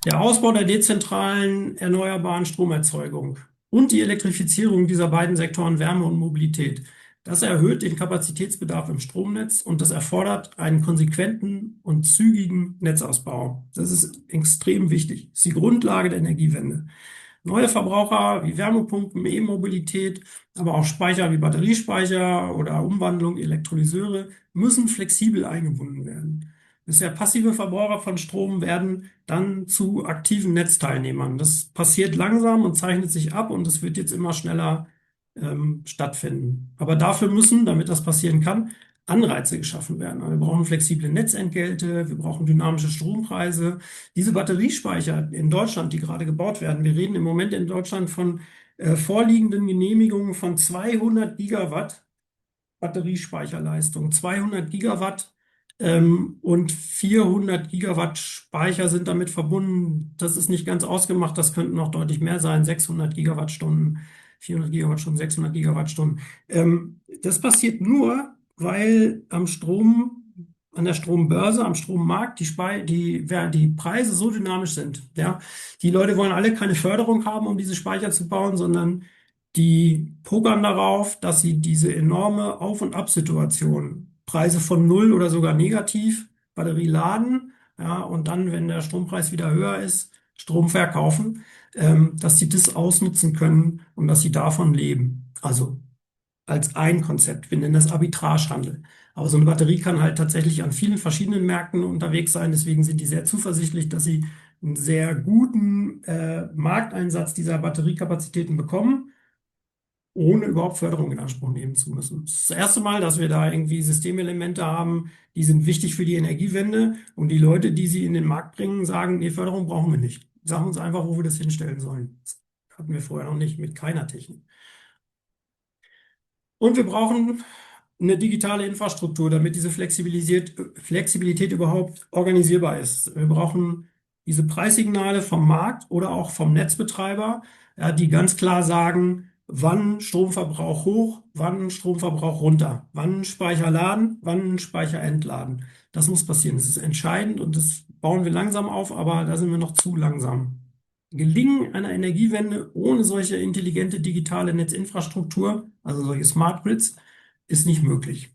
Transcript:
Der Ausbau der dezentralen erneuerbaren Stromerzeugung und die Elektrifizierung dieser beiden Sektoren Wärme und Mobilität. Das erhöht den Kapazitätsbedarf im Stromnetz und das erfordert einen konsequenten und zügigen Netzausbau. Das ist extrem wichtig. Das ist die Grundlage der Energiewende. Neue Verbraucher wie Wärmepumpen, E-Mobilität, aber auch Speicher wie Batteriespeicher oder Umwandlung, Elektrolyseure müssen flexibel eingebunden werden. Bisher passive Verbraucher von Strom werden dann zu aktiven Netzteilnehmern. Das passiert langsam und zeichnet sich ab und es wird jetzt immer schneller stattfinden. Aber dafür müssen, damit das passieren kann, Anreize geschaffen werden. Also wir brauchen flexible Netzentgelte, wir brauchen dynamische Strompreise. Diese Batteriespeicher in Deutschland, die gerade gebaut werden, wir reden im Moment in Deutschland von vorliegenden Genehmigungen von 200 Gigawatt Batteriespeicherleistung. 200 Gigawatt und 400 Gigawatt Speicher sind damit verbunden. Das ist nicht ganz ausgemacht, das könnten noch deutlich mehr sein. 600 Gigawattstunden, 400 Gigawattstunden, 600 Gigawattstunden. Das passiert nur, weil an der Strombörse, am Strommarkt, die Preise so dynamisch sind. Ja? Die Leute wollen alle keine Förderung haben, um diese Speicher zu bauen, sondern die pokern darauf, dass sie diese enorme Auf- und Ab-Situation, Preise von null oder sogar negativ, Batterie laden, ja, und dann, wenn der Strompreis wieder höher ist, Strom verkaufen, dass sie das ausnutzen können und dass sie davon leben. Also als ein Konzept. Wir nennen das Arbitragehandel. Aber so eine Batterie kann halt tatsächlich an vielen verschiedenen Märkten unterwegs sein. Deswegen sind die sehr zuversichtlich, dass sie einen sehr guten Markteinsatz dieser Batteriekapazitäten bekommen, ohne überhaupt Förderung in Anspruch nehmen zu müssen. Das ist das erste Mal, dass wir da irgendwie Systemelemente haben, die sind wichtig für die Energiewende und die Leute, die sie in den Markt bringen, sagen, nee, Förderung brauchen wir nicht. Sagen uns einfach, wo wir das hinstellen sollen. Das hatten wir vorher noch nicht mit keiner Technik. Und wir brauchen eine digitale Infrastruktur, damit diese Flexibilität überhaupt organisierbar ist. Wir brauchen diese Preissignale vom Markt oder auch vom Netzbetreiber, ja, die ganz klar sagen, wann Stromverbrauch hoch, wann Stromverbrauch runter, wann Speicher laden, wann Speicher entladen. Das muss passieren. Das ist entscheidend und das bauen wir langsam auf, aber da sind wir noch zu langsam. Gelingen einer Energiewende ohne solche intelligente digitale Netzinfrastruktur, also solche Smart Grids, ist nicht möglich.